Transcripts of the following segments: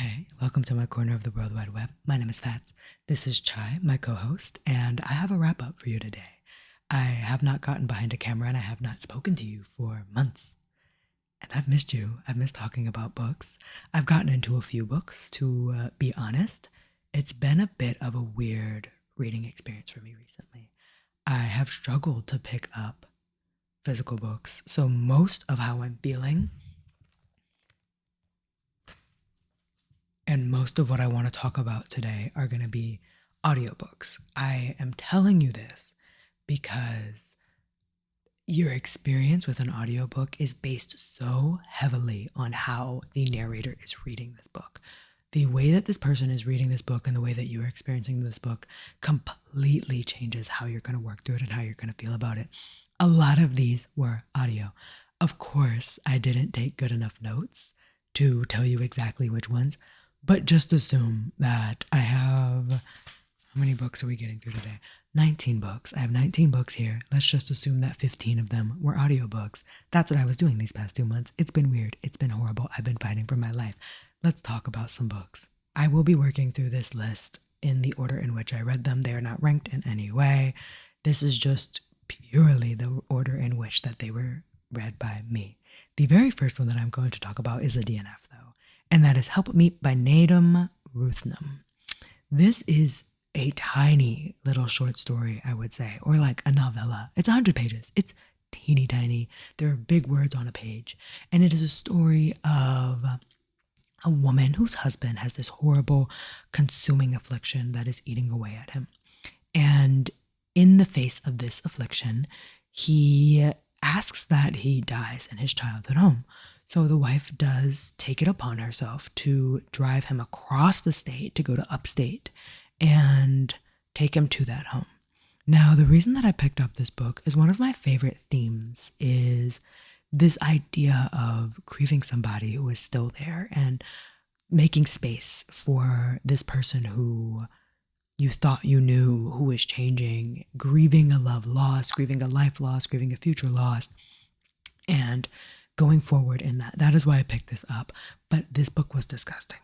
Hey, welcome to my corner of the World Wide Web. My name is Fats. This is Chai, my co-host, and I have a wrap-up for you today. I have not gotten behind a camera and I have not spoken to you for months. And I've missed you. I've missed talking about books. I've gotten into a few books, to be honest. It's been a bit of a weird reading experience for me recently. I have struggled to pick up physical books, so most of how I'm feeling and most of what I want to talk about today are going to be audiobooks. I am telling you this because your experience with an audiobook is based so heavily on how the narrator is reading this book. The way that this person is reading this book and the way that you are experiencing this book completely changes how you're going to work through it and how you're going to feel about it. A lot of these were audio. Of course, I didn't take good enough notes to tell you exactly which ones. But just assume that I have, how many books are we getting through today? 19 books. I have 19 books here. Let's just assume that 15 of them were audiobooks. That's what I was doing these past 2 months. It's been weird. It's been horrible. I've been fighting for my life. Let's talk about some books. I will be working through this list in the order in which I read them. They are not ranked in any way. This is just purely the order in which that they were read by me. The very first one that I'm going to talk about is a DNF, though. And that is Helpmeet by Naben Ruthnum. This is a tiny little short story, I would say, or like a novella. It's 100 pages. It's teeny tiny. There are big words on a page. And it is a story of a woman whose husband has this horrible consuming affliction that is eating away at him. And in the face of this affliction, he asks that he dies in his childhood home. So the wife does take it upon herself to drive him across the state to go to upstate and take him to that home. Now, the reason that I picked up this book is one of my favorite themes is this idea of grieving somebody who is still there and making space for this person who you thought you knew, who is changing, grieving a love lost, grieving a life lost, grieving a future lost, and going forward in that. That is why I picked this up. But this book was disgusting.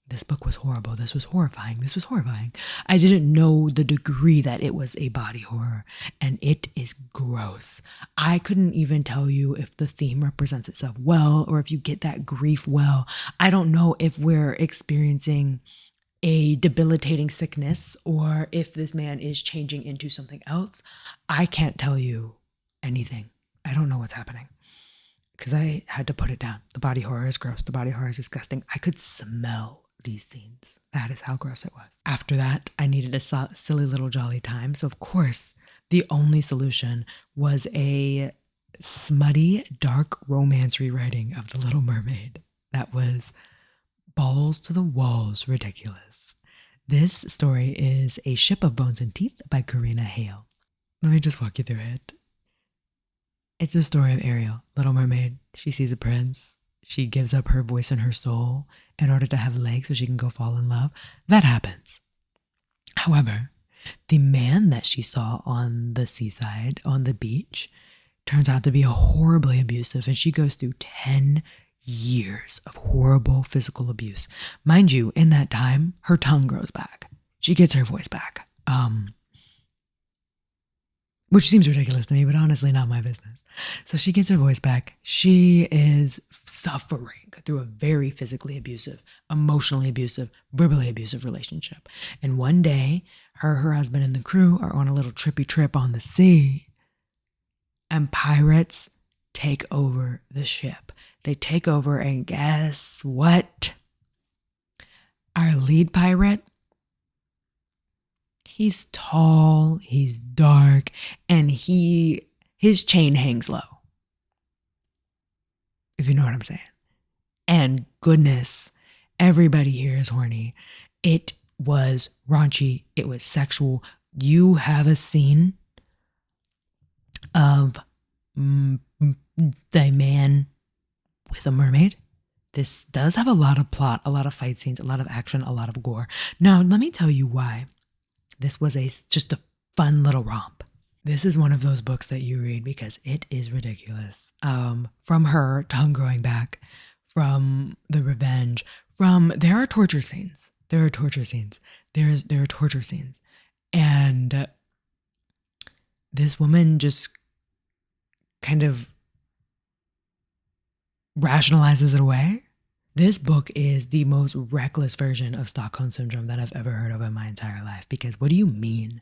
This book was horrible. This was horrifying. This was horrifying. I didn't know the degree that it was a body horror, and it is gross. I couldn't even tell you if the theme represents itself well or if you get that grief well. I don't know if we're experiencing a debilitating sickness or if this man is changing into something else. I can't tell you anything. I don't know what's happening. Because I had to put it down. The body horror is gross. The body horror is disgusting. I could smell these scenes. That is how gross it was. After that, I needed a silly little jolly time. So, of course, the only solution was a smutty, dark romance rewriting of The Little Mermaid. That was balls to the walls ridiculous. This story is A Ship of Bones and Teeth by Karina Hale. Let me just walk you through it. It's the story of Ariel, Little Mermaid. She sees a prince. She gives up her voice and her soul in order to have legs so she can go fall in love. That happens. However, the man that she saw on the seaside, on the beach, turns out to be horribly abusive, and she goes through 10 years of horrible physical abuse. Mind you, in that time, her tongue grows back. She gets her voice back. Which seems ridiculous to me, but honestly not my business. So she gets her voice back. She is suffering through a very physically abusive, emotionally abusive, verbally abusive relationship. And one day, her husband and the crew are on a little trippy trip on the sea, and pirates take over the ship. They take over, and guess what? Our lead pirate, he's tall, he's dark, and his chain hangs low. If you know what I'm saying. And goodness, everybody here is horny. It was raunchy. It was sexual. You have a scene of the man with a mermaid. This does have a lot of plot, a lot of fight scenes, a lot of action, a lot of gore. Now, let me tell you why this was just a fun little romp. This is one of those books that you read because it is ridiculous. From her tongue growing back, from the revenge, from there are torture scenes. There are torture scenes. There are torture scenes. And this woman just kind of rationalizes it away. This book is the most reckless version of Stockholm Syndrome that I've ever heard of in my entire life. Because what do you mean?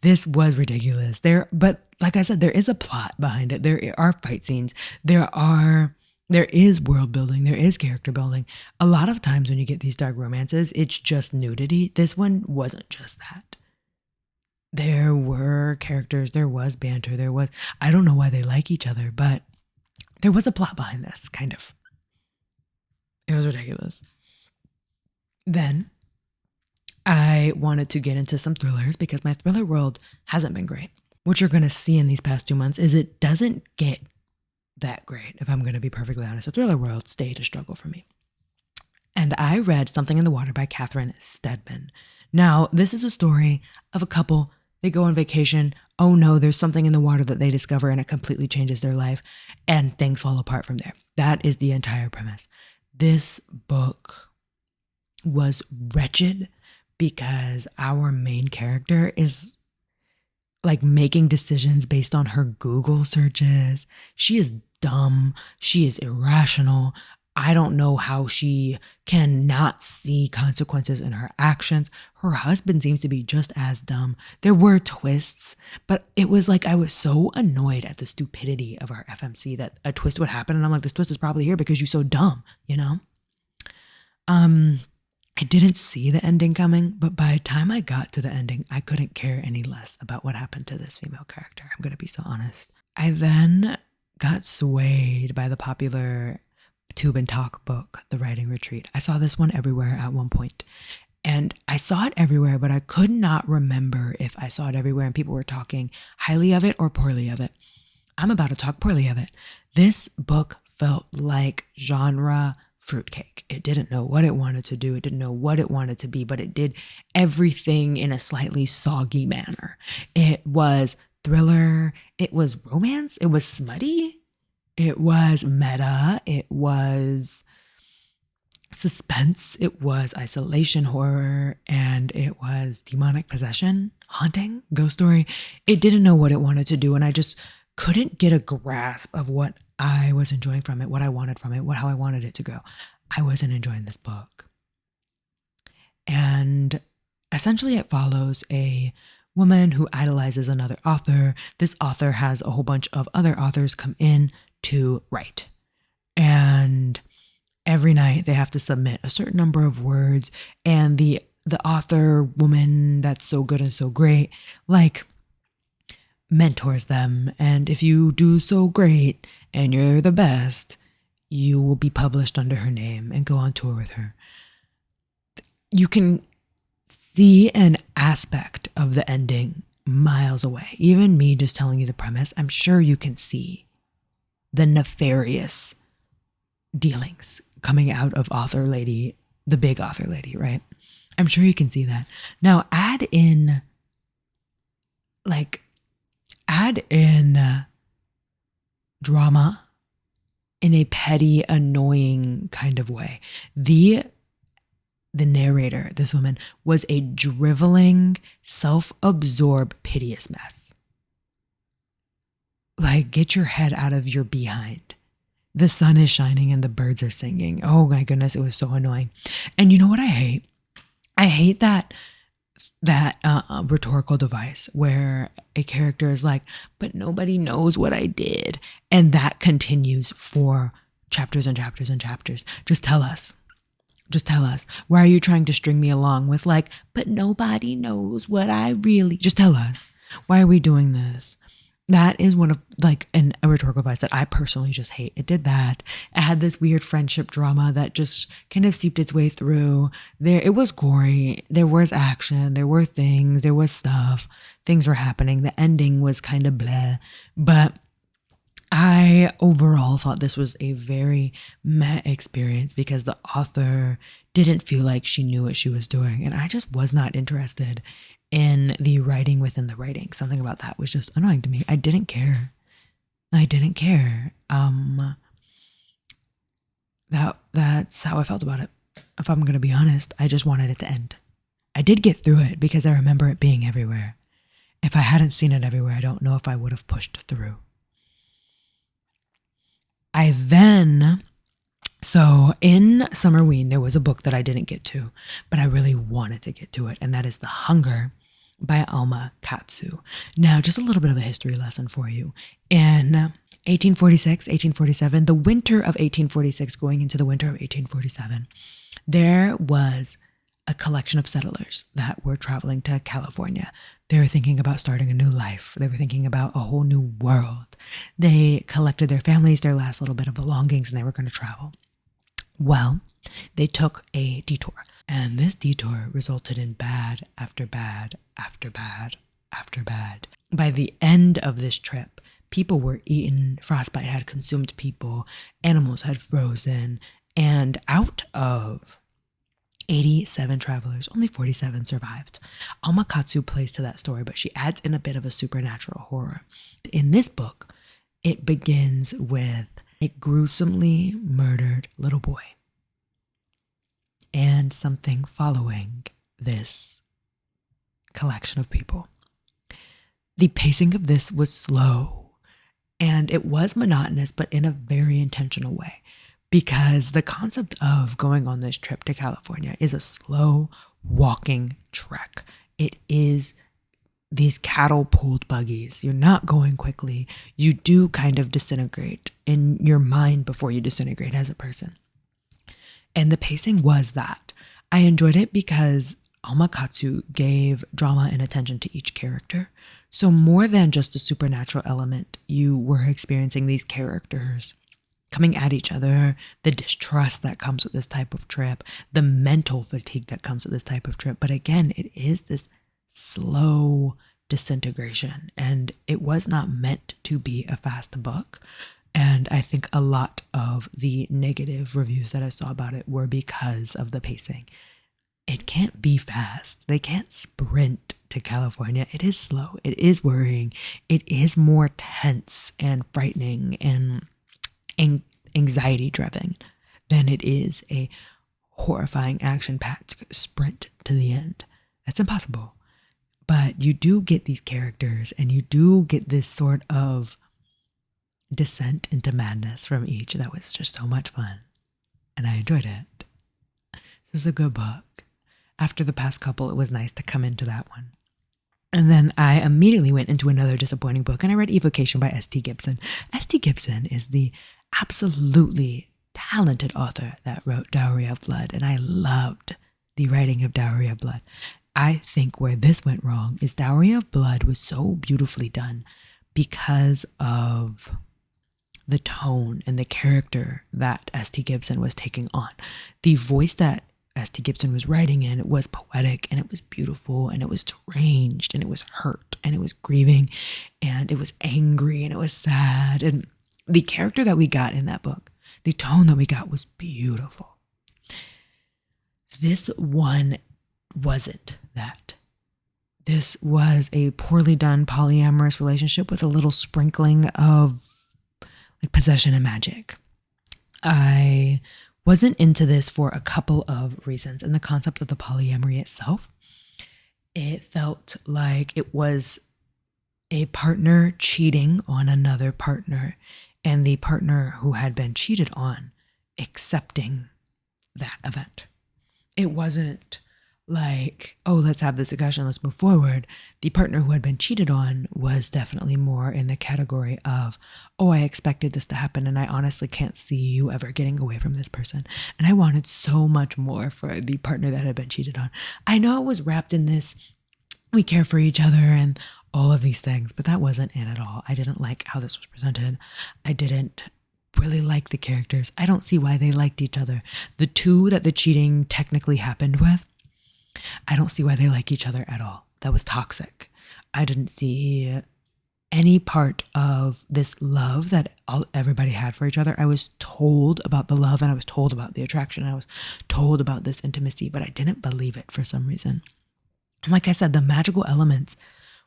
This was ridiculous. But like I said, there is a plot behind it. There are fight scenes. There is world building. There is character building. A lot of times when you get these dark romances, it's just nudity. This one wasn't just that. There were characters. There was banter. I don't know why they like each other, but there was a plot behind this, kind of. It was ridiculous. Then I wanted to get into some thrillers because my thriller world hasn't been great. What you're going to see in these past 2 months is it doesn't get that great, if I'm going to be perfectly honest. The thriller world stayed a struggle for me. And I read Something in the Water by Catherine Steadman. Now, this is a story of a couple. They go on vacation. Oh no, there's something in the water that they discover and it completely changes their life. And things fall apart from there. That is the entire premise. This book was wretched because our main character is like making decisions based on her Google searches. She is dumb. She is irrational. I don't know how she cannot see consequences in her actions. Her husband seems to be just as dumb. There were twists, but it was like I was so annoyed at the stupidity of our FMC that a twist would happen. And I'm like, this twist is probably here because you're so dumb, you know? I didn't see the ending coming, but by the time I got to the ending, I couldn't care any less about what happened to this female character. I'm going to be so honest. I then got swayed by the popular Tube and Talk book, The Writing Retreat. I saw this one everywhere at one point. And I saw it everywhere, but I could not remember if I saw it everywhere and people were talking highly of it or poorly of it. I'm about to talk poorly of it. This book felt like genre fruitcake. It didn't know what it wanted to do. It didn't know what it wanted to be, but it did everything in a slightly soggy manner. It was thriller. It was romance. It was smutty. It was meta. It was suspense. It was isolation horror. And it was demonic possession, haunting, ghost story. It didn't know what it wanted to do. And I just couldn't get a grasp of what I was enjoying from it, what I wanted from it, how I wanted it to go. I wasn't enjoying this book. And essentially it follows a woman who idolizes another author. This author has a whole bunch of other authors come in to write. And every night they have to submit a certain number of words. And the author woman that's so good and so great, like, mentors them. And if you do so great and you're the best, you will be published under her name and go on tour with her. You can see an aspect of the ending miles away. Even me just telling you the premise, I'm sure you can see the nefarious dealings coming out of author lady, the big author lady, right? I'm sure you can see that. Now add in drama in a petty, annoying kind of way. The narrator, this woman, was a driveling, self-absorbed, piteous mess. Like, get your head out of your behind. The sun is shining and the birds are singing. Oh my goodness, it was so annoying. And you know what I hate? I hate that rhetorical device where a character is like, but nobody knows what I did. And that continues for chapters and chapters and chapters. Just tell us. Just tell us. Why are you trying to string me along with like, but nobody knows what I really... Just tell us. Why are we doing this? That is one of a rhetorical device that I personally just hate. It did that. It had this weird friendship drama that just kind of seeped its way through. It was gory. There was action. There were things. There was stuff. Things were happening. The ending was kind of bleh. But I overall thought this was a very meh experience because the author didn't feel like she knew what she was doing. And I just was not interested in the writing within the writing. Something about that was just annoying to me. I didn't care. that's how I felt about it. If I'm going to be honest, I just wanted it to end. I did get through it because I remember it being everywhere. If I hadn't seen it everywhere, I don't know if I would have pushed through. So in Summerween, there was a book that I didn't get to, but I really wanted to get to it, and that is The Hunger by Alma Katsu. Now, just a little bit of a history lesson for you. In 1846, 1847, the winter of 1846 going into the winter of 1847, there was a collection of settlers that were traveling to California. They were thinking about starting a new life. They were thinking about a whole new world. They collected their families, their last little bit of belongings, and they were going to travel. Well, they took a detour, and this detour resulted in bad after bad after bad after bad. By the end of this trip, people were eaten, frostbite had consumed people, animals had frozen, and out of 87 travelers, only 47 survived. Alma Katsu plays to that story, but she adds in a bit of a supernatural horror. In this book, it begins with a gruesomely murdered little boy and something following this collection of people. The pacing of this was slow, and it was monotonous, but in a very intentional way, because the concept of going on this trip to California is a slow walking trek. It is these cattle-pulled buggies. You're not going quickly. You do kind of disintegrate in your mind before you disintegrate as a person. And the pacing was that. I enjoyed it because Alma Katsu gave drama and attention to each character. So more than just a supernatural element, you were experiencing these characters coming at each other, the distrust that comes with this type of trip, the mental fatigue that comes with this type of trip. But again, it is this slow disintegration, and it was not meant to be a fast book. And I think a lot of the negative reviews that I saw about it were because of the pacing. It can't be fast. They can't sprint to California. It is slow. It is worrying. It is more tense and frightening and anxiety driven than it is a horrifying action-packed sprint to the end. That's impossible. But you do get these characters, and you do get this sort of descent into madness from each that was just so much fun, and I enjoyed it. This was a good book. After the past couple, it was nice to come into that one. And then I immediately went into another disappointing book, and I read Evocation by S.T. Gibson. S.T. Gibson is the absolutely talented author that wrote Dowry of Blood, and I loved the writing of Dowry of Blood. I think where this went wrong is Dowry of Blood was so beautifully done because of the tone and the character that S.T. Gibson was taking on. The voice that S.T. Gibson was writing in, it was poetic, and it was beautiful, and it was deranged, and it was hurt, and it was grieving, and it was angry, and it was sad. And the character that we got in that book, the tone that we got was beautiful. This one wasn't that. This was a poorly done polyamorous relationship with a little sprinkling of like possession and magic. I wasn't into this for a couple of reasons. And the concept of the polyamory itself, it felt like it was a partner cheating on another partner, and the partner who had been cheated on accepting that event. It wasn't like, oh, let's have this discussion, let's move forward. The partner who had been cheated on was definitely more in the category of, oh, I expected this to happen, and I honestly can't see you ever getting away from this person. And I wanted so much more for the partner that had been cheated on. I know it was wrapped in this, we care for each other and all of these things, but that wasn't it at all. I didn't like how this was presented. I didn't really like the characters. I don't see why they liked each other. The two that the cheating technically happened with, I don't see why they like each other at all. That was toxic. I didn't see any part of this love that everybody had for each other. I was told about the love, and I was told about the attraction. I was told about this intimacy, but I didn't believe it for some reason. And like I said, the magical elements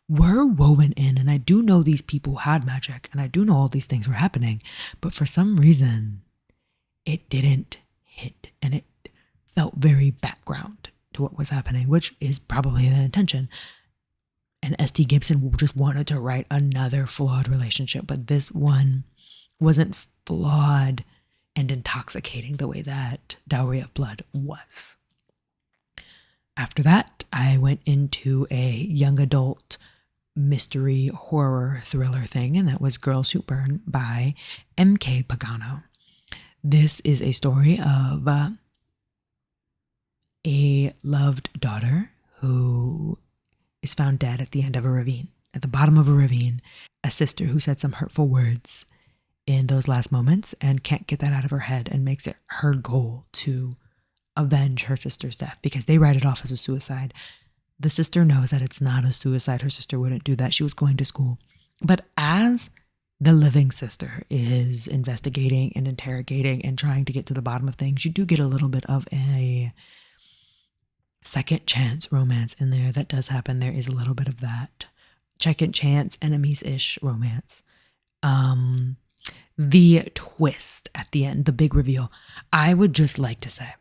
were woven in, and I do know these people had magic, and I do know all these things were happening, but for some reason, it didn't hit, and it felt very background to what was happening, which is probably the intention. And S.T. Gibson just wanted to write another flawed relationship, but this one wasn't flawed and intoxicating the way that Dowry of Blood was. After that, I went into a young adult mystery horror thriller thing, and that was Girls Who Burn by M.K. Pagano. This is a story of a loved daughter who is found dead at the end of a ravine, at the bottom of a ravine. A sister who said some hurtful words in those last moments and can't get that out of her head and makes it her goal to avenge her sister's death because they write it off as a suicide. The sister knows that it's not a suicide. Her sister wouldn't do that. She was going to school. But as the living sister is investigating and interrogating and trying to get to the bottom of things, you do get a little bit of a second chance romance in there. That does happen. There is a little bit of that second chance enemies-ish romance. The twist at the end, the big reveal, I would just like to say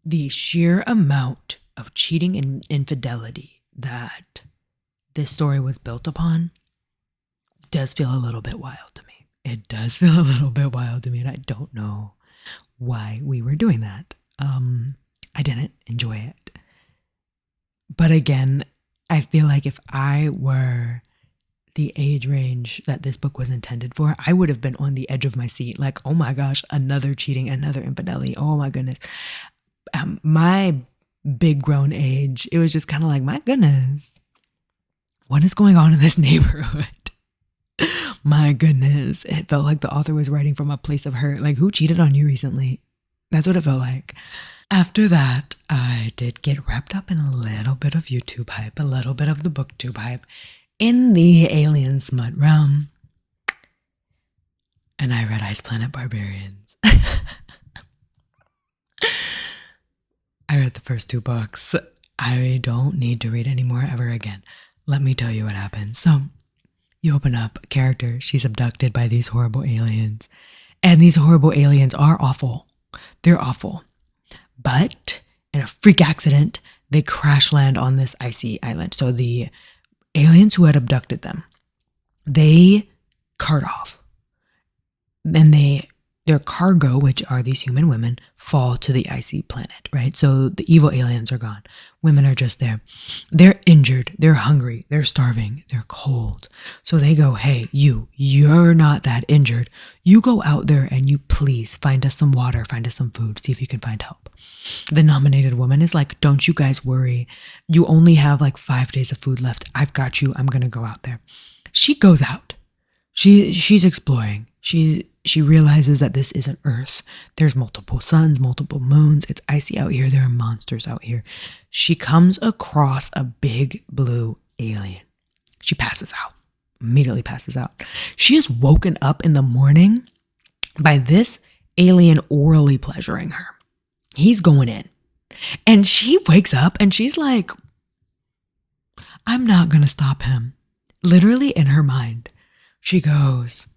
the sheer amount of cheating and infidelity that this story was built upon does feel a little bit wild to me. It does feel a little bit wild to me, and I don't know why we were doing that. I didn't enjoy it. But again, I feel like if I were the age range that this book was intended for, I would have been on the edge of my seat. Like, oh my gosh, another cheating, another infidelity. Oh my goodness. My big grown age, it was just kind of like, my goodness, what is going on in this neighborhood? My goodness. It felt like the author was writing from a place of hurt. Like, who cheated on you recently? That's what it felt like. After that, I did get wrapped up in a little bit of YouTube hype, a little bit of the booktube hype in the alien smut realm. And I read Ice Planet Barbarians. I read the first 2 books. I don't need to read any more ever again. Let me tell you what happens. So, you open up a character. She's abducted by these horrible aliens. And these horrible aliens are awful. They're awful. But in a freak accident, they crash land on this icy island. So the aliens who had abducted them, they cart off. And their cargo, which are these human women, fall to the icy planet, right? So the evil aliens are gone. Women are just there. They're injured. They're hungry. They're starving. They're cold. So they go, hey, you're not that injured. You go out there and you please find us some water, find us some food, see if you can find help. The nominated woman is like, don't you guys worry. You only have like 5 days of food left. I've got you. I'm going to go out there. She goes out. She's exploring. She realizes that this isn't Earth. There's multiple suns, multiple moons. It's icy out here. There are monsters out here. She comes across a big blue alien. She passes out. Immediately passes out. She is woken up in the morning by this alien orally pleasuring her. He's going in. And she wakes up and she's like, I'm not going to stop him. Literally in her mind, she goes,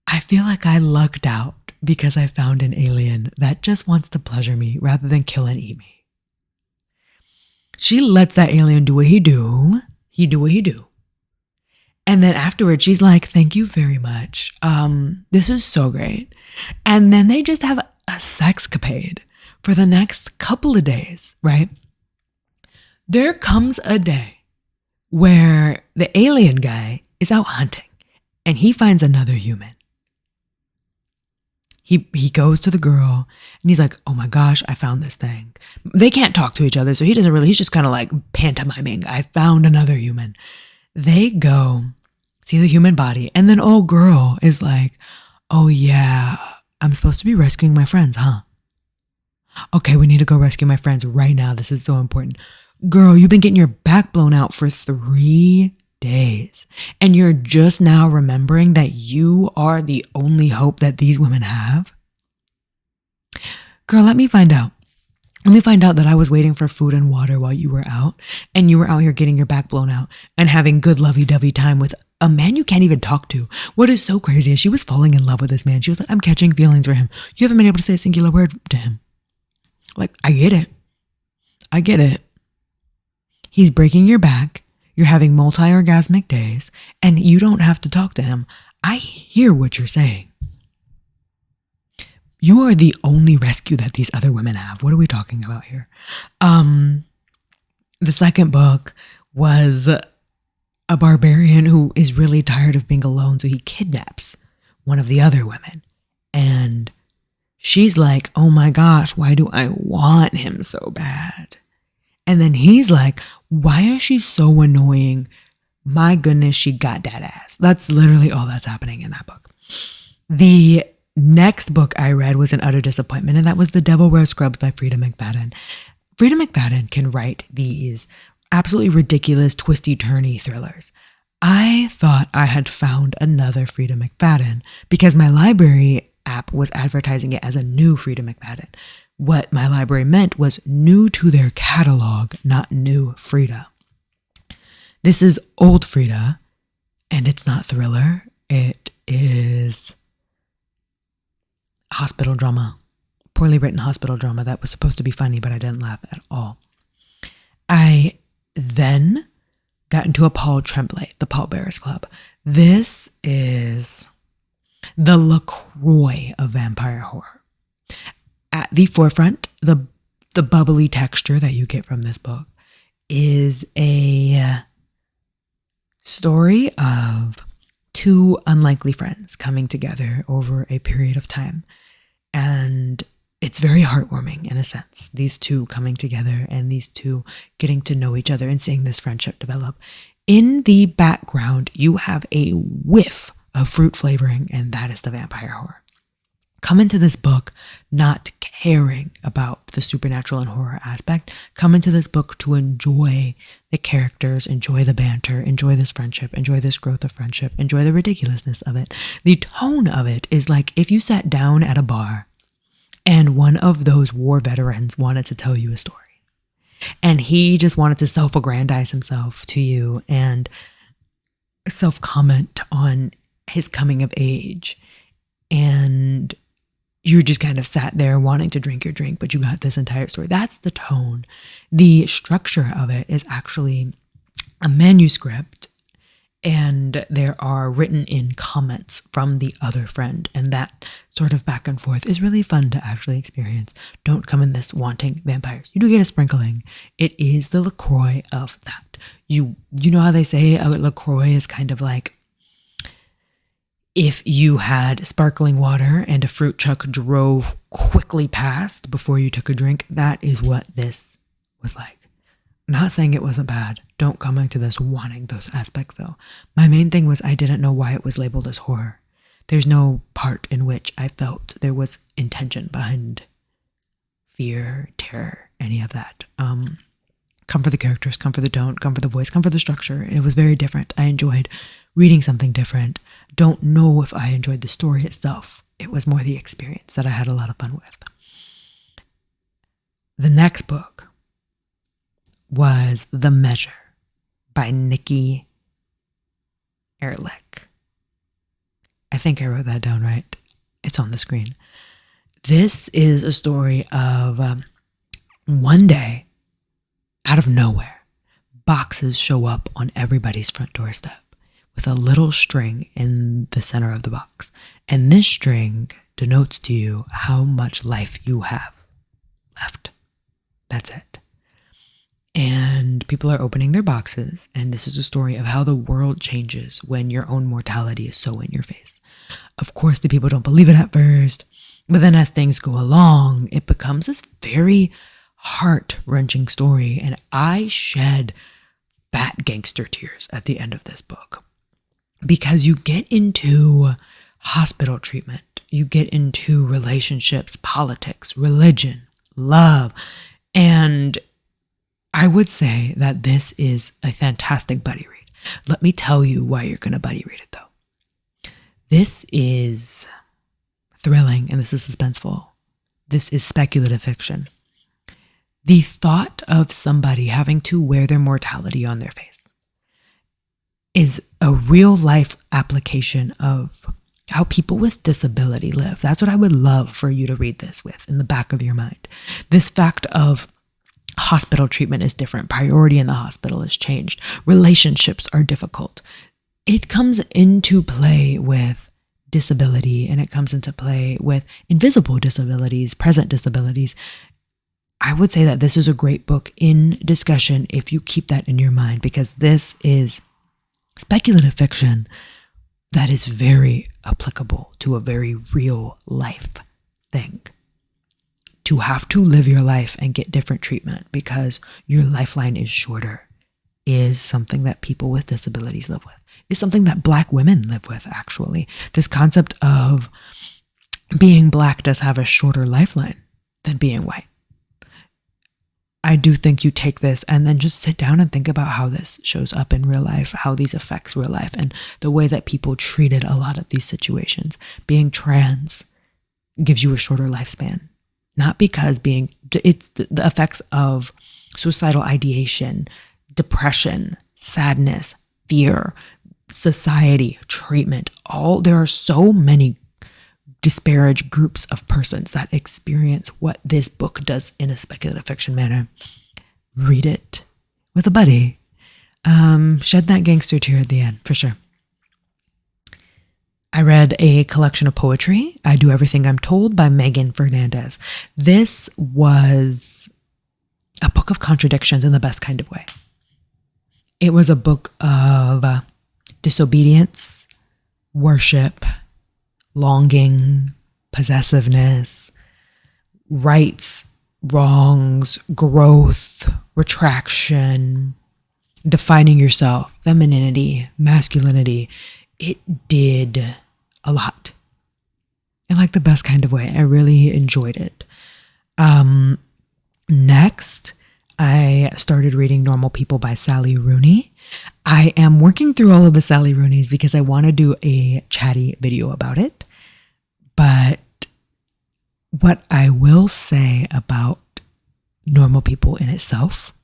I feel like I lucked out because I found an alien that just wants to pleasure me rather than kill and eat me. She lets that alien do what he do. He do what he do. And then afterwards, she's like, thank you very much. This is so great. And then they just have a sexcapade for the next couple of days, right? There comes a day where the alien guy is out hunting and he finds another human. He goes to the girl and he's like, oh my gosh, I found this thing. They can't talk to each other, so he's just kind of like pantomiming. I found another human. They go see the human body, and then old girl is like, oh yeah, I'm supposed to be rescuing my friends, huh? Okay, we need to go rescue my friends right now. This is so important. Girl, you've been getting your back blown out for 3 days. And you're just now remembering that you are the only hope that these women have? Girl, let me find out. Let me find out that I was waiting for food and water while you were out, and you were out here getting your back blown out and having good lovey-dovey time with a man you can't even talk to. What is so crazy is she was falling in love with this man. She was like, I'm catching feelings for him. You haven't been able to say a singular word to him. Like, I get it. I get it. He's breaking your back. You're having multi-orgasmic days, and you don't have to talk to him. I hear what you're saying. You are the only rescue that these other women have. What are we talking about here? The second book was a barbarian who is really tired of being alone, so he kidnaps one of the other women. And she's like, oh my gosh, why do I want him so bad? And then he's like, why is she so annoying? My goodness, she got that ass. That's literally all that's happening in that book. The next book I read was an utter disappointment, and that was The Devil Wears Scrubs by Frieda McFadden. Frieda McFadden can write these absolutely ridiculous, twisty-turny thrillers. I thought I had found another Frieda McFadden because my library app was advertising it as a new Frieda McFadden. What my library meant was new to their catalog, not new Frieda. This is old Frieda, and it's not thriller. It is hospital drama, poorly written hospital drama that was supposed to be funny, but I didn't laugh at all. I then got into a Paul Tremblay, the Pallbearers Club. This is the LaCroix of vampire horror. At the forefront, the bubbly texture that you get from this book is a story of two unlikely friends coming together over a period of time. And it's very heartwarming in a sense, these two coming together and these two getting to know each other and seeing this friendship develop. In the background, you have a whiff of fruit flavoring, and that is the vampire horror. Come into this book not caring about the supernatural and horror aspect. Come into this book to enjoy the characters, enjoy the banter, enjoy this friendship, enjoy this growth of friendship, enjoy the ridiculousness of it. The tone of it is like if you sat down at a bar and one of those war veterans wanted to tell you a story. And he just wanted to self-aggrandize himself to you and self-comment on his coming of age. And you just kind of sat there wanting to drink your drink, but you got this entire story. That's the tone. The structure of it is actually a manuscript, and there are written in comments from the other friend. And that sort of back and forth is really fun to actually experience. Don't come in this wanting vampires. You do get a sprinkling. It is the LaCroix of that. You know how they say a LaCroix is kind of like if you had sparkling water and a fruit truck drove quickly past before you took a drink. That is what this was like. Not saying it wasn't bad. Don't come into this wanting those aspects though. My main thing was I didn't know why it was labeled as horror. There's no part in which I felt there was intention behind fear, terror, any of that. Come for the characters, come for the tone, come for the voice, come for the structure. It was very different. I enjoyed reading something different. Don't know if I enjoyed the story itself. It was more the experience that I had a lot of fun with. The next book was The Measure by Nikki Erlick. I think I wrote that down right. It's on the screen. This is a story of one day, out of nowhere, boxes show up on everybody's front doorstep with a little string in the center of the box. And this string denotes to you how much life you have left. That's it. And people are opening their boxes, and this is a story of how the world changes when your own mortality is so in your face. Of course, the people don't believe it at first, but then as things go along, it becomes this very heart-wrenching story, and I shed fat gangster tears at the end of this book. Because you get into hospital treatment, you get into relationships, politics, religion, love, and I would say that this is a fantastic buddy read. Let me tell you why you're going to buddy read it, though. This is thrilling and this is suspenseful. This is speculative fiction. The thought of somebody having to wear their mortality on their face is a real life application of how people with disability live. That's what I would love for you to read this with in the back of your mind. This fact of hospital treatment is different. Priority in the hospital is changed. Relationships are difficult. It comes into play with disability, and it comes into play with invisible disabilities, present disabilities. I would say that this is a great book in discussion if you keep that in your mind, because this is speculative fiction that is very applicable to a very real life thing. To have to live your life and get different treatment because your lifeline is shorter is something that people with disabilities live with. It's something that Black women live with, actually. This concept of being Black does have a shorter lifeline than being white. I do think you take this and then just sit down and think about how this shows up in real life, how these affects real life, and the way that people treated a lot of these situations. Being trans gives you a shorter lifespan. Not because it's the effects of suicidal ideation, depression, sadness, fear, society, treatment. There are so many disparaged groups of persons that experience what this book does in a speculative fiction manner. Read it with a buddy. Shed that gangster tear at the end, for sure. I read a collection of poetry, I Do Everything I'm Told by Megan Fernandes. This was a book of contradictions in the best kind of way. It was a book of disobedience, worship, longing, possessiveness, rights, wrongs, growth, retraction, defining yourself, femininity, masculinity. It did a lot in like the best kind of way. I really enjoyed it. Next, I started reading Normal People by Sally Rooney. I am working through all of the Sally Rooneys because I want to do a chatty video about it. But what I will say about Normal People in itself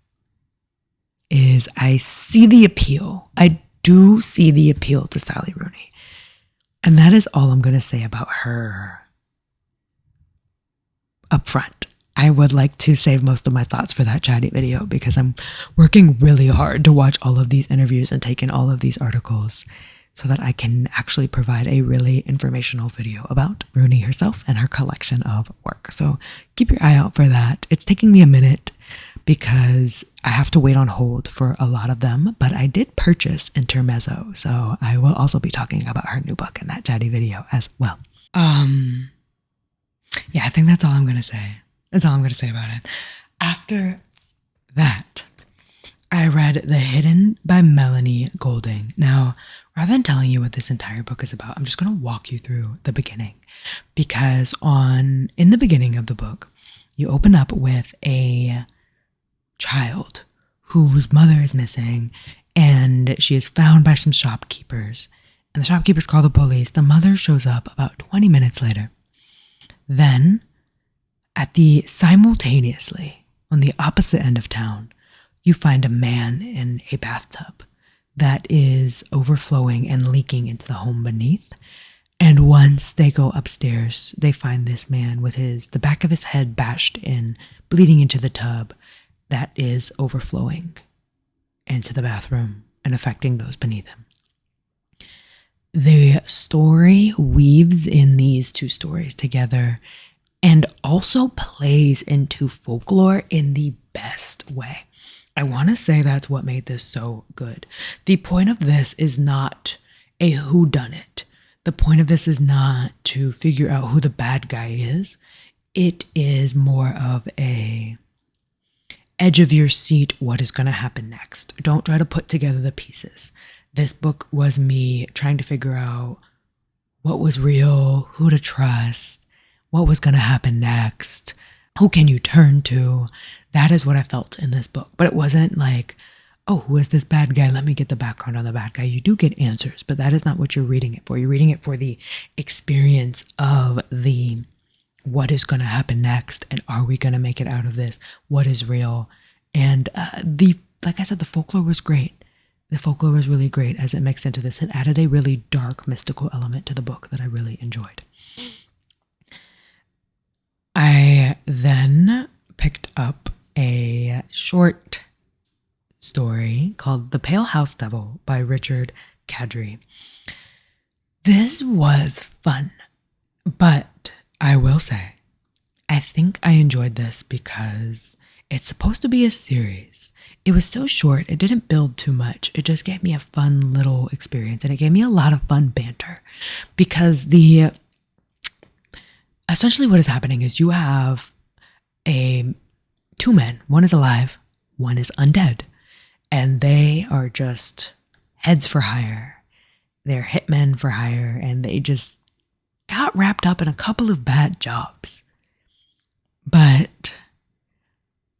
is I see the appeal. I do see the appeal to Sally Rooney. And that is all I'm going to say about her up front. I would like to save most of my thoughts for that chatty video because I'm working really hard to watch all of these interviews and take in all of these articles so that I can actually provide a really informational video about Rooney herself and her collection of work. So keep your eye out for that. It's taking me a minute because I have to wait on hold for a lot of them, but I did purchase Intermezzo, so I will also be talking about her new book in that chatty video as well. Yeah, I think that's all I'm going to say. That's all I'm going to say about it. After that, I read The Hidden by Melanie Golding. Now, rather than telling you what this entire book is about, I'm just going to walk you through the beginning, because in the beginning of the book, you open up with a child whose mother is missing, and she is found by some shopkeepers, and the shopkeepers call the police. The mother shows up about 20 minutes later. Then, simultaneously, on the opposite end of town, you find a man in a bathtub that is overflowing and leaking into the home beneath. And once they go upstairs, they find this man with the back of his head bashed in, bleeding into the tub that is overflowing into the bathroom and affecting those beneath him. The story weaves in these two stories together and also plays into folklore in the best way. I want to say that's what made this so good. The point of this is not a whodunit. The point of this is not to figure out who the bad guy is. It is more of a edge of your seat, what is going to happen next. Don't try to put together the pieces. This book was me trying to figure out what was real, who to trust, what was going to happen next, who can you turn to. That is what I felt in this book. But it wasn't like, oh, who is this bad guy? Let me get the background on the bad guy. You do get answers, but that is not what you're reading it for. You're reading it for the experience of the what is going to happen next, and are we going to make it out of this? What is real? And like I said, the folklore was great. The folklore was really great as it mixed into this. It added a really dark, mystical element to the book that I really enjoyed. I then picked up a short story called The Pale House Devil by Richard Radrey. This was fun, but I will say, I think I enjoyed this because it's supposed to be a series. It was so short, it didn't build too much. It just gave me a fun little experience, and it gave me a lot of fun banter. Because essentially what is happening is you have two men. One is alive, one is undead. And they are just heads for hire. They're hitmen for hire, and they just got wrapped up in a couple of bad jobs. But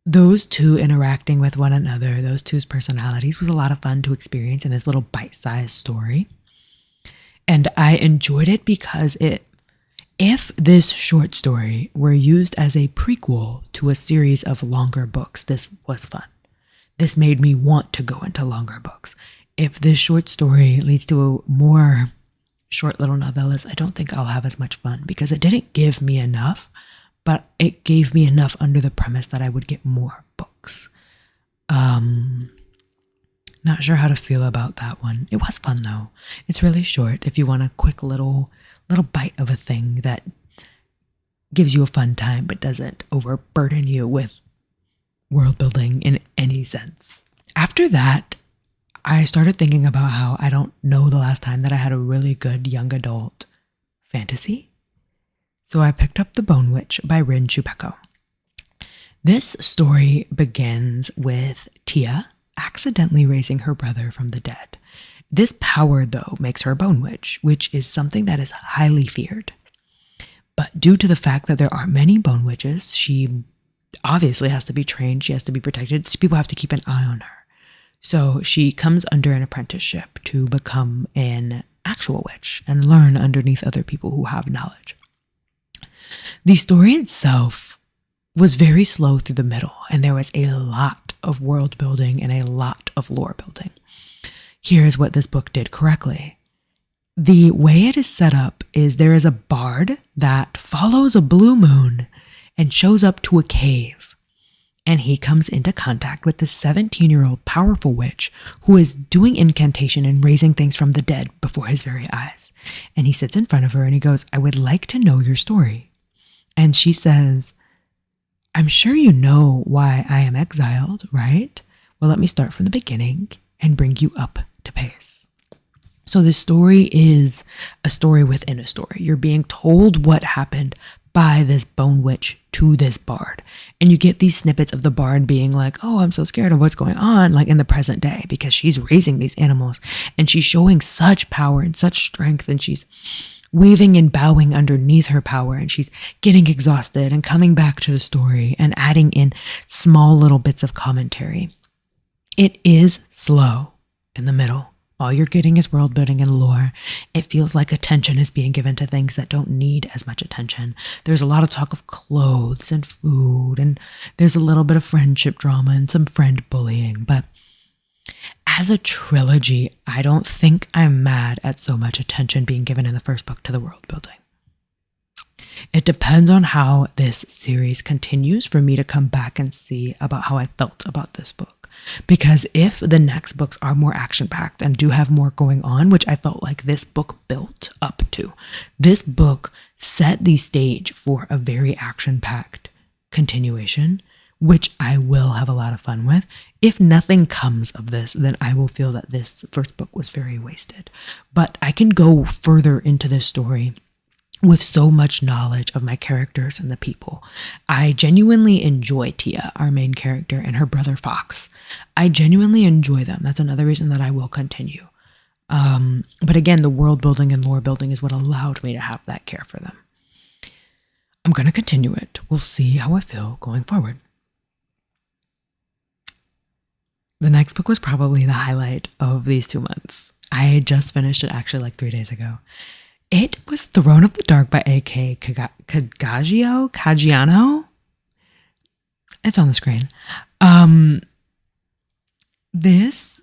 those two interacting with one another, those two's personalities, was a lot of fun to experience in this little bite-sized story. And I enjoyed it because if this short story were used as a prequel to a series of longer books, this was fun. This made me want to go into longer books. If this short story leads to more short little novellas, I don't think I'll have as much fun because it didn't give me enough, but it gave me enough under the premise that I would get more books. Not sure how to feel about that one. It was fun though. It's really short if you want a quick little bite of a thing that gives you a fun time but doesn't overburden you with world building in any sense. After that, I started thinking about how I don't know the last time that I had a really good young adult fantasy. So I picked up The Bone Witch by Rin Chupeco. This story begins with Tia accidentally raising her brother from the dead. This power, though, makes her a bone witch, which is something that is highly feared. But due to the fact that there are many bone witches, she obviously has to be trained, she has to be protected, so people have to keep an eye on her. So she comes under an apprenticeship to become an actual witch and learn underneath other people who have knowledge. The story itself was very slow through the middle, and there was a lot of world building and a lot of lore building. Here's what this book did correctly. The way it is set up is there is a bard that follows a blue moon and shows up to a cave. And he comes into contact with this 17-year-old powerful witch who is doing incantation and raising things from the dead before his very eyes. And he sits in front of her and he goes, "I would like to know your story." And she says, "I'm sure you know why I am exiled, right? Well, let me start from the beginning and bring you up to pace." So this story is a story within a story. You're being told what happened by this bone witch to this bard. And you get these snippets of the bard being like, "Oh, I'm so scared of what's going on," like in the present day, because she's raising these animals and she's showing such power and such strength, and she's weaving and bowing underneath her power, and she's getting exhausted and coming back to the story and adding in small little bits of commentary. It is slow in the middle. All you're getting is world building and lore. It feels like attention is being given to things that don't need as much attention. There's a lot of talk of clothes and food, and there's a little bit of friendship drama and some friend bullying. But as a trilogy, I don't think I'm mad at so much attention being given in the first book to the world building. It depends on how this series continues for me to come back and see about how I felt about this book. Because if the next books are more action-packed and do have more going on, which I felt like this book built up to, this book set the stage for a very action-packed continuation, which I will have a lot of fun with. If nothing comes of this, then I will feel that this first book was very wasted. But I can go further into this story with so much knowledge of my characters and the people. I genuinely enjoy Tia, our main character, and her brother Fox. I genuinely enjoy them. That's another reason that I will continue. But again, the world building and lore building is what allowed me to have that care for them. I'm going to continue it. We'll see how I feel going forward. The next book was probably the highlight of these 2 months. I just finished it actually like 3 days ago. It was Throne of the Dark by A.K. Caggiano. It's on the screen. This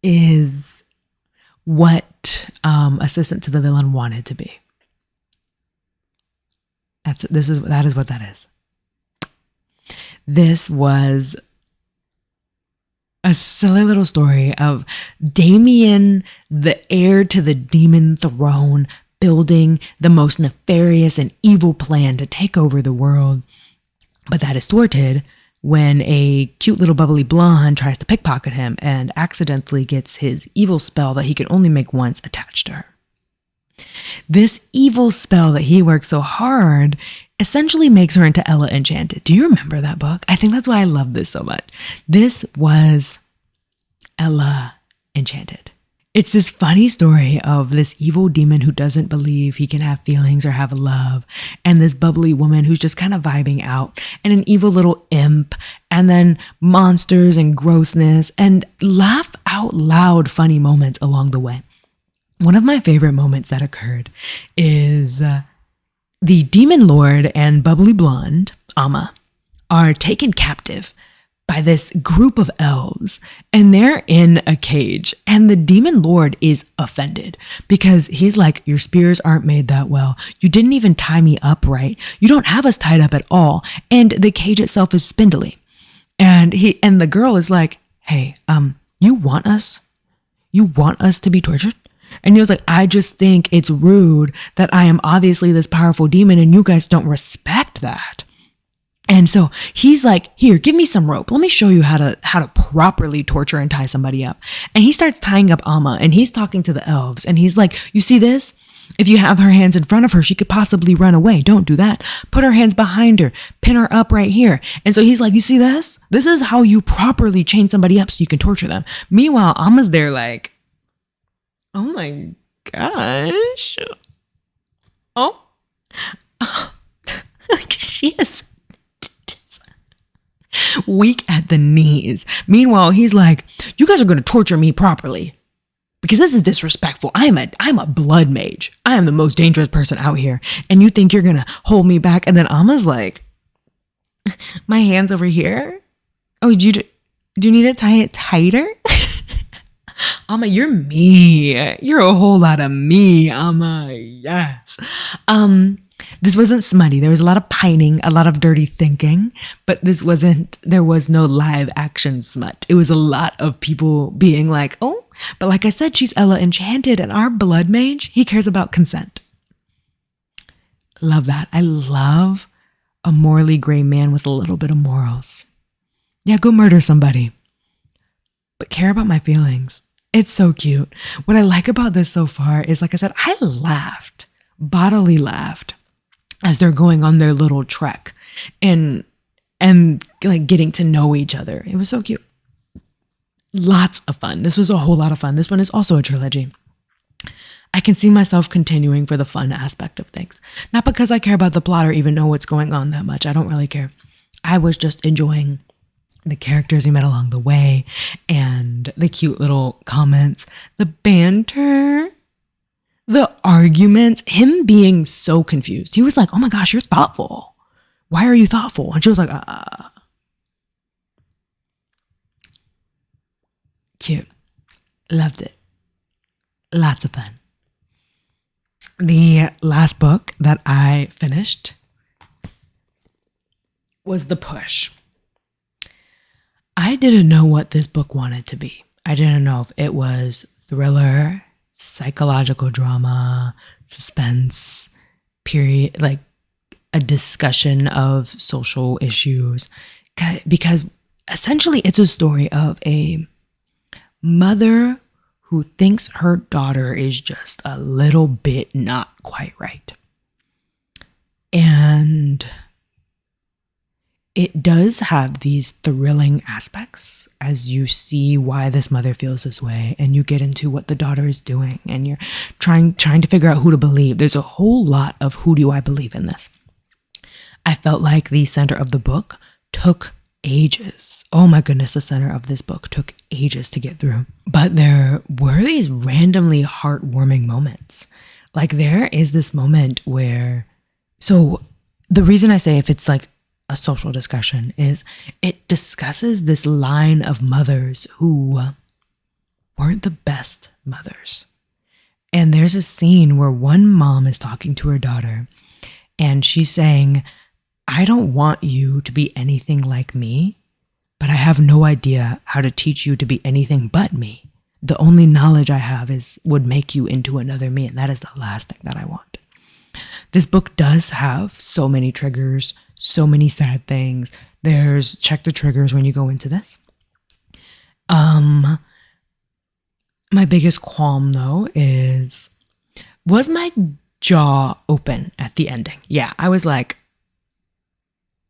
is what Assistant to the Villain wanted to be. That is what that is. This was a silly little story of Damien, the heir to the demon throne, building the most nefarious and evil plan to take over the world. But that is thwarted when a cute little bubbly blonde tries to pickpocket him and accidentally gets his evil spell that he can only make once attached to her. This evil spell that he works so hard essentially makes her into Ella Enchanted. Do you remember that book? I think that's why I love this so much. This was Ella Enchanted. It's this funny story of this evil demon who doesn't believe he can have feelings or have love, and this bubbly woman who's just kind of vibing out, and an evil little imp, and then monsters and grossness, and laugh out loud funny moments along the way. One of my favorite moments that occurred is the demon lord and bubbly blonde, Alma, are taken captive by this group of elves, and they're in a cage, and the demon lord is offended because he's like, your spears aren't made that well. You didn't even tie me up right. You don't have us tied up at all. And the cage itself is spindly. And the girl is like, hey, you want us to be tortured? And he was like, I just think it's rude that I am obviously this powerful demon and you guys don't respect that. And so he's like, here, give me some rope. Let me show you how to properly torture and tie somebody up. And he starts tying up Alma, and he's talking to the elves, and he's like, you see this? If you have her hands in front of her, she could possibly run away. Don't do that. Put her hands behind her. Pin her up right here. And so he's like, you see this? This is how you properly chain somebody up so you can torture them. Meanwhile, Alma's there like, oh my gosh. Oh. She is weak at the knees. Meanwhile, he's like, you guys are going to torture me properly because this is disrespectful. I'm a blood mage. I am the most dangerous person out here. And you think you're going to hold me back? And then Alma's like, my hand's over here. Oh, do you need to tie it tighter? Alma, you're me. You're a whole lot of me, Alma. Yes. This wasn't smutty. There was a lot of pining, a lot of dirty thinking, but there was no live action smut. It was a lot of people being like, oh, but like I said, she's Ella Enchanted, and our blood mage, he cares about consent. Love that. I love a morally gray man with a little bit of morals. Yeah, go murder somebody, but care about my feelings. It's so cute. What I like about this so far is, like I said, I laughed, bodily laughed, as they're going on their little trek and like getting to know each other. It was so cute. Lots of fun. This was a whole lot of fun. This one is also a trilogy. I can see myself continuing for the fun aspect of things. Not because I care about the plot or even know what's going on that much. I don't really care. I was just enjoying the characters we met along the way and the cute little comments, the banter, the arguments, him being so confused. He was like, oh my gosh, you're thoughtful. Why are you thoughtful? And she was like, Cute. Loved it. Lots of fun. The last book that I finished was The Push. I didn't know what this book wanted to be. I didn't know if it was thriller, psychological drama, suspense, period, like a discussion of social issues, because essentially it's a story of a mother who thinks her daughter is just a little bit not quite right. And it does have these thrilling aspects as you see why this mother feels this way, and you get into what the daughter is doing, and you're trying to figure out who to believe. There's a whole lot of who do I believe in this. I felt like the center of the book took ages. Oh my goodness, the center of this book took ages to get through. But there were these randomly heartwarming moments. Like there is this moment where, so the reason I say if it's like a social discussion is it discusses this line of mothers who weren't the best mothers. And there's a scene where one mom is talking to her daughter and she's saying, I don't want you to be anything like me, but I have no idea how to teach you to be anything but me. The only knowledge I have would make you into another me, and that is the last thing that I want. This book does have so many triggers, so many sad things. There's check the triggers when you go into this. My biggest qualm though was my jaw open at the ending? Yeah, I was like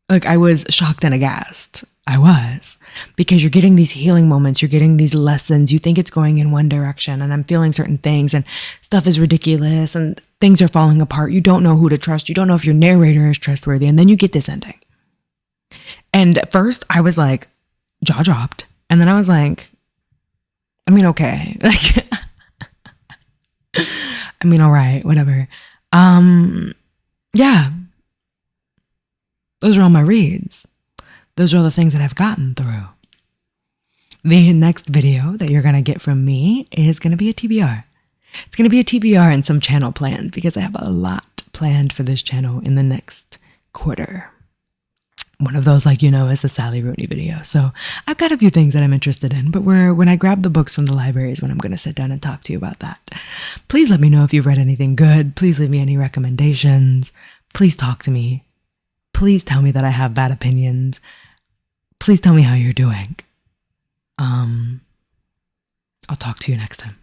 I was shocked and aghast. I was, because you're getting these healing moments, you're getting these lessons, you think it's going in one direction and I'm feeling certain things and stuff is ridiculous and things are falling apart. You don't know who to trust. You don't know if your narrator is trustworthy. And then you get this ending. And at first I was like, jaw dropped. And then I was like, I mean, okay. Like, I mean, all right, whatever. Yeah. Those are all my reads. Those are all the things that I've gotten through. The next video that you're going to get from me is going to be a TBR. It's going to be a TBR and some channel plans because I have a lot planned for this channel in the next quarter. One of those, is the Sally Rooney video. So I've got a few things that I'm interested in, but when I grab the books from the library is when I'm going to sit down and talk to you about that. Please let me know if you've read anything good. Please leave me any recommendations. Please talk to me. Please tell me that I have bad opinions. Please tell me how you're doing. I'll talk to you next time.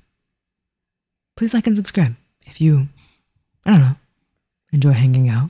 Please like and subscribe if you, enjoy hanging out.